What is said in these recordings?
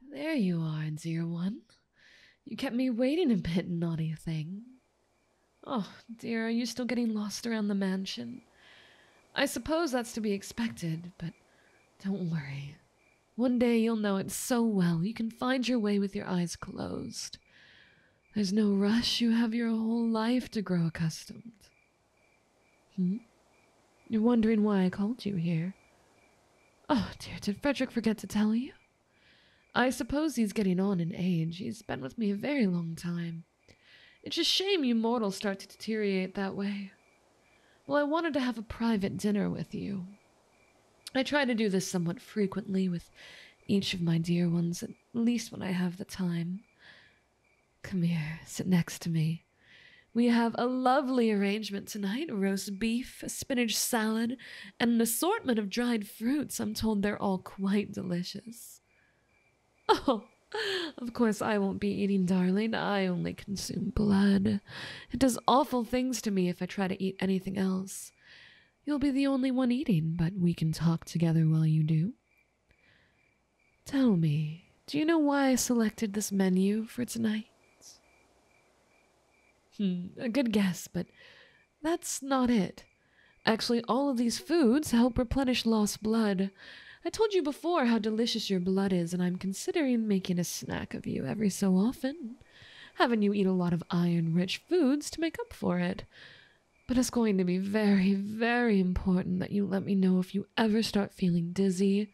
There you are, dear one. You kept me waiting a bit, naughty thing. Oh, dear, are you still getting lost around the mansion? I suppose that's to be expected, but don't worry. One day you'll know it so well you can find your way with your eyes closed. There's no rush, you have your whole life to grow accustomed. You're wondering why I called you here. Oh, dear, did Frederick forget to tell you? I suppose he's getting on in age. He's been with me a very long time. It's a shame you mortals start to deteriorate that way. Well, I wanted to have a private dinner with you. I try to do this somewhat frequently with each of my dear ones, at least when I have the time. Come here, sit next to me. We have a lovely arrangement tonight, roast beef, a spinach salad, and an assortment of dried fruits. I'm told they're all quite delicious. Oh, of course I won't be eating, darling. I only consume blood. It does awful things to me if I try to eat anything else. You'll be the only one eating, but we can talk together while you do. Tell me, do you know why I selected this menu for tonight? A good guess, but that's not it. Actually, all of these foods help replenish lost blood. I told you before how delicious your blood is, and I'm considering making a snack of you every so often, having you eat a lot of iron-rich foods to make up for it. But it's going to be very, very important that you let me know if you ever start feeling dizzy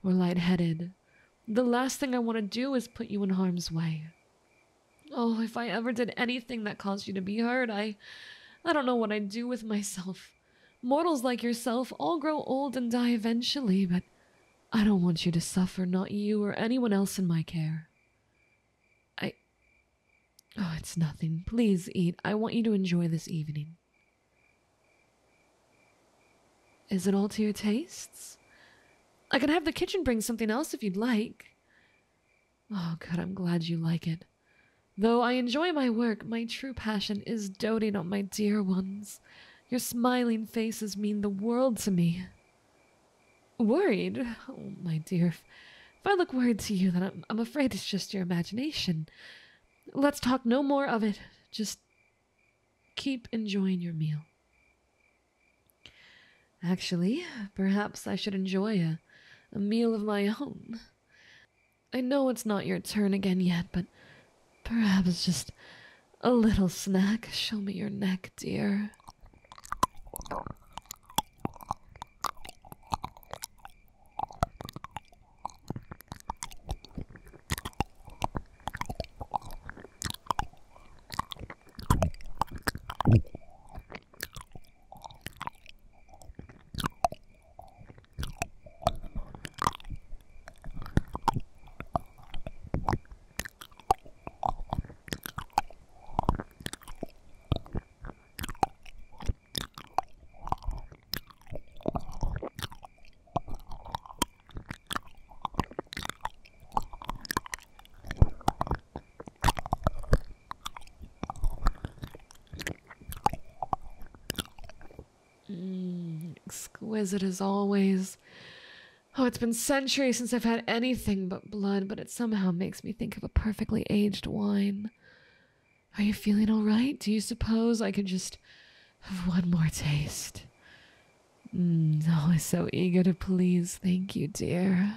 or lightheaded. The last thing I want to do is put you in harm's way. Oh, if I ever did anything that caused you to be hurt, I don't know what I'd do with myself. Mortals like yourself all grow old and die eventually, but I don't want you to suffer, not you or anyone else in my care. Oh, it's nothing. Please eat. I want you to enjoy this evening. Is it all to your tastes? I can have the kitchen bring something else if you'd like. Oh, good, I'm glad you like it. Though I enjoy my work, my true passion is doting on my dear ones. Your smiling faces mean the world to me. Worried? Oh, my dear. If I look worried to you, then I'm afraid it's just your imagination. Let's talk no more of it. Just keep enjoying your meal. Actually, perhaps I should enjoy a meal of my own. I know it's not your turn again yet, but perhaps just a little snack. Show me your neck, dear. Exquisite as always. Oh, it's been centuries since I've had anything but blood, but it somehow makes me think of a perfectly aged wine. Are you feeling all right? Do you suppose I could just have one more taste? Oh, I'm so eager to please. Thank you, dear.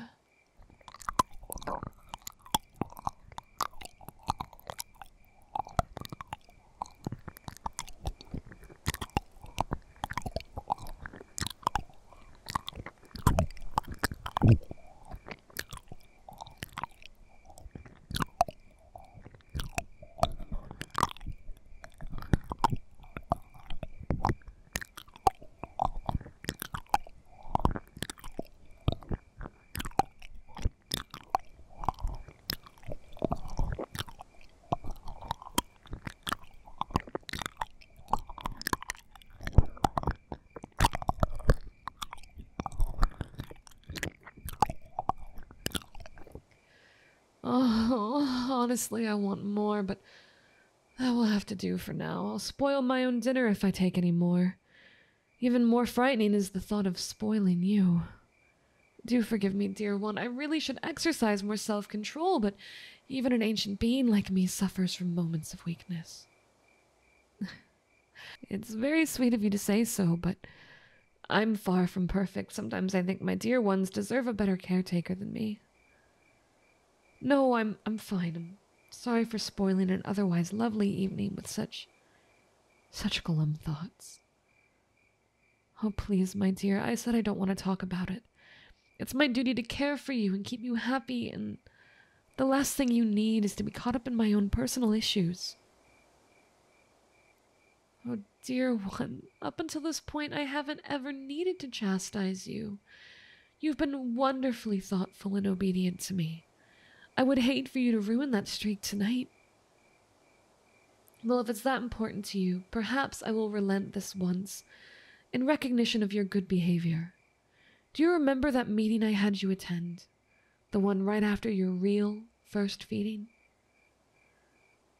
Oh, honestly, I want more, but that will have to do for now. I'll spoil my own dinner if I take any more. Even more frightening is the thought of spoiling you. Do forgive me, dear one. I really should exercise more self-control, but even an ancient being like me suffers from moments of weakness. It's very sweet of you to say so, but I'm far from perfect. Sometimes I think my dear ones deserve a better caretaker than me. No, I'm fine. I'm sorry for spoiling an otherwise lovely evening with such glum thoughts. Oh, please, my dear, I said I don't want to talk about it. It's my duty to care for you and keep you happy, and the last thing you need is to be caught up in my own personal issues. Oh, dear one, up until this point, I haven't ever needed to chastise you. You've been wonderfully thoughtful and obedient to me. I would hate for you to ruin that streak tonight. Well, if it's that important to you, perhaps I will relent this once, in recognition of your good behavior. Do you remember that meeting I had you attend? The one right after your real first feeding?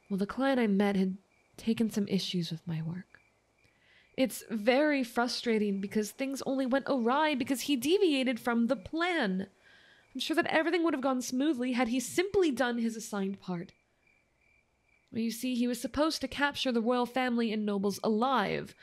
Well, the client I met had taken some issues with my work. It's very frustrating because things only went awry because he deviated from the plan. I'm sure that everything would have gone smoothly had he simply done his assigned part. Well, you see, he was supposed to capture the royal family and nobles alive.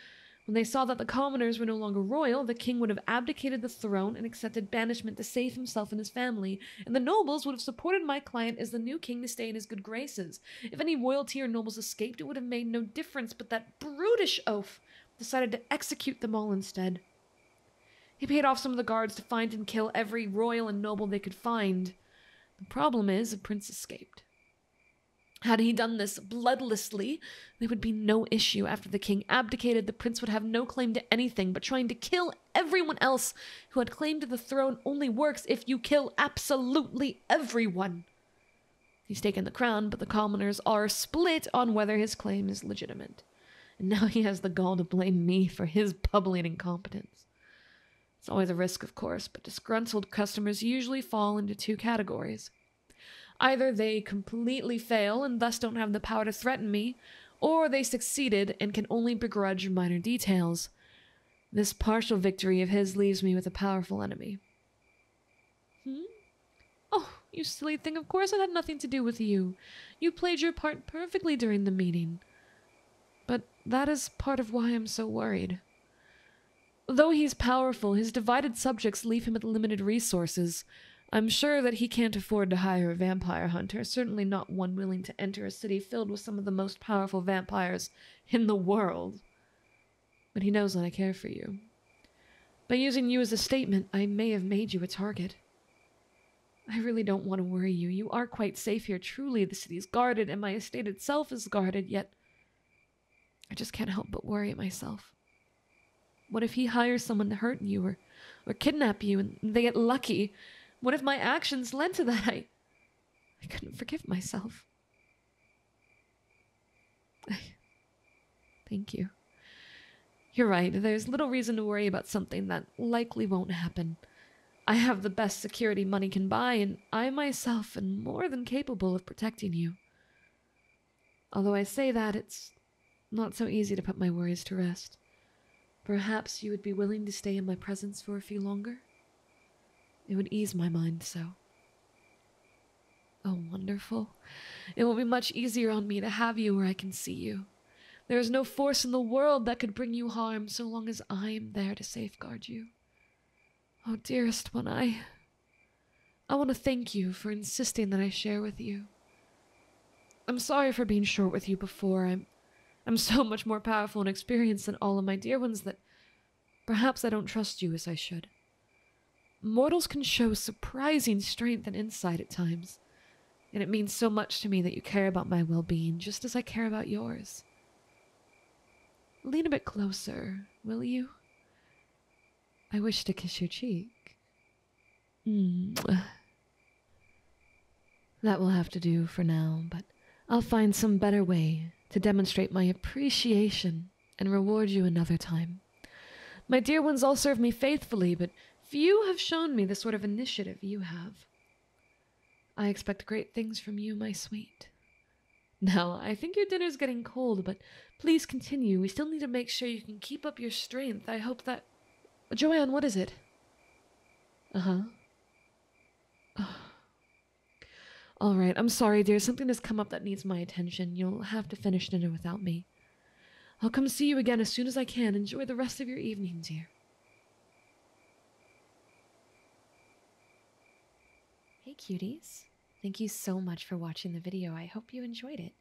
When they saw that the commoners were no longer royal, the king would have abdicated the throne and accepted banishment to save himself and his family, and the nobles would have supported my client as the new king to stay in his good graces. If any royalty or nobles escaped, it would have made no difference, but that brutish oaf decided to execute them all instead. He paid off some of the guards to find and kill every royal and noble they could find. The problem is, the prince escaped. Had he done this bloodlessly, there would be no issue. After the king abdicated, the prince would have no claim to anything, but trying to kill everyone else who had claim to the throne only works if you kill absolutely everyone. He's taken the crown, but the commoners are split on whether his claim is legitimate. And now he has the gall to blame me for his bubbling incompetence. It's always a risk, of course, but disgruntled customers usually fall into two categories. Either they completely fail and thus don't have the power to threaten me, or they succeeded and can only begrudge minor details. This partial victory of his leaves me with a powerful enemy. Oh, you silly thing, of course it had nothing to do with you. You played your part perfectly during the meeting. But that is part of why I'm so worried. Though he's powerful, his divided subjects leave him with limited resources. I'm sure that he can't afford to hire a vampire hunter, certainly not one willing to enter a city filled with some of the most powerful vampires in the world. But he knows that I care for you. By using you as a statement, I may have made you a target. I really don't want to worry you. You are quite safe here. Truly, the city's guarded, and my estate itself is guarded, yet I just can't help but worry myself. What if he hires someone to hurt you or kidnap you and they get lucky? What if my actions led to that? I couldn't forgive myself. Thank you. You're right. There's little reason to worry about something that likely won't happen. I have the best security money can buy, and I myself am more than capable of protecting you. Although I say that, it's not so easy to put my worries to rest. Perhaps you would be willing to stay in my presence for a few longer? It would ease my mind so. Oh, wonderful. It will be much easier on me to have you where I can see you. There is no force in the world that could bring you harm so long as I am there to safeguard you. Oh, dearest one, I want to thank you for insisting that I share with you. I'm sorry for being short with you before. I'm so much more powerful and experienced than all of my dear ones that perhaps I don't trust you as I should. Mortals can show surprising strength and insight at times, and it means so much to me that you care about my well-being just as I care about yours. Lean a bit closer, will you? I wish to kiss your cheek. That will have to do for now, but I'll find some better way to demonstrate my appreciation and reward you another time. My dear ones all serve me faithfully, but few have shown me the sort of initiative you have. I expect great things from you, my sweet. Now, I think your dinner's getting cold, but please continue. We still need to make sure you can keep up your strength. I hope that... Joanne, what is it? Uh-huh. All right, I'm sorry, dear. Something has come up that needs my attention. You'll have to finish dinner without me. I'll come see you again as soon as I can. Enjoy the rest of your evening, dear. Hey, cuties. Thank you so much for watching the video. I hope you enjoyed it.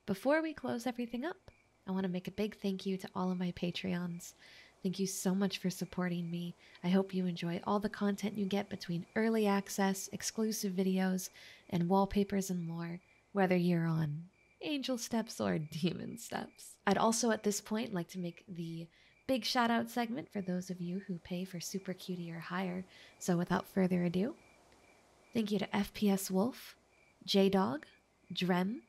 Before we close everything up, I want to make a big thank you to all of my Patreons. Thank you so much for supporting me. I hope you enjoy all the content you get between early access, exclusive videos, and wallpapers and more, whether you're on angel steps or demon steps. I'd also at this point like to make the big shout out segment for those of you who pay for Super Cutie or higher. So without further ado, thank you to FPS Wolf, J-Dog, Drem,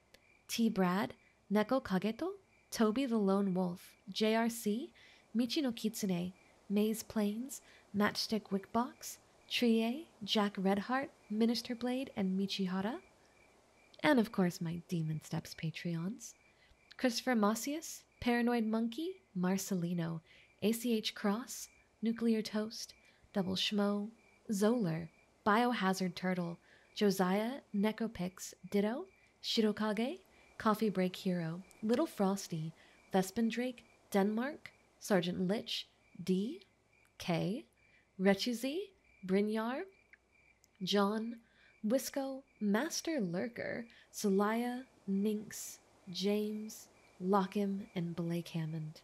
T-Brad, Neko Kageto, Toby the Lone Wolf, JRC, Michi no Kitsune, Maze Plains, Matchstick Wickbox, Trie, Jack Redheart, Minister Blade, and Michihara. And of course my Demon Steps Patreons. Christopher Mossius, Paranoid Monkey, Marcelino, ACH Cross, Nuclear Toast, Double Schmo, Zoler, Biohazard Turtle, Josiah, Necopix, Ditto, Shirokage, Coffee Break Hero, Little Frosty, Vespin Drake, Denmark, Sergeant Lich, D, K, Rechuzi, Brynjar, John, Wisco, Master Lurker, Solaya, Ninx, James, Lockham, and Blake Hammond.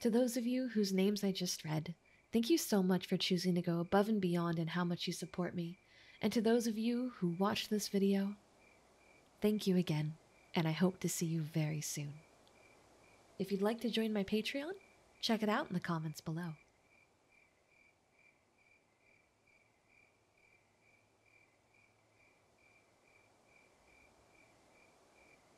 To those of you whose names I just read, thank you so much for choosing to go above and beyond in how much you support me. And to those of you who watched this video, thank you again, and I hope to see you very soon. If you'd like to join my Patreon, check it out in the comments below.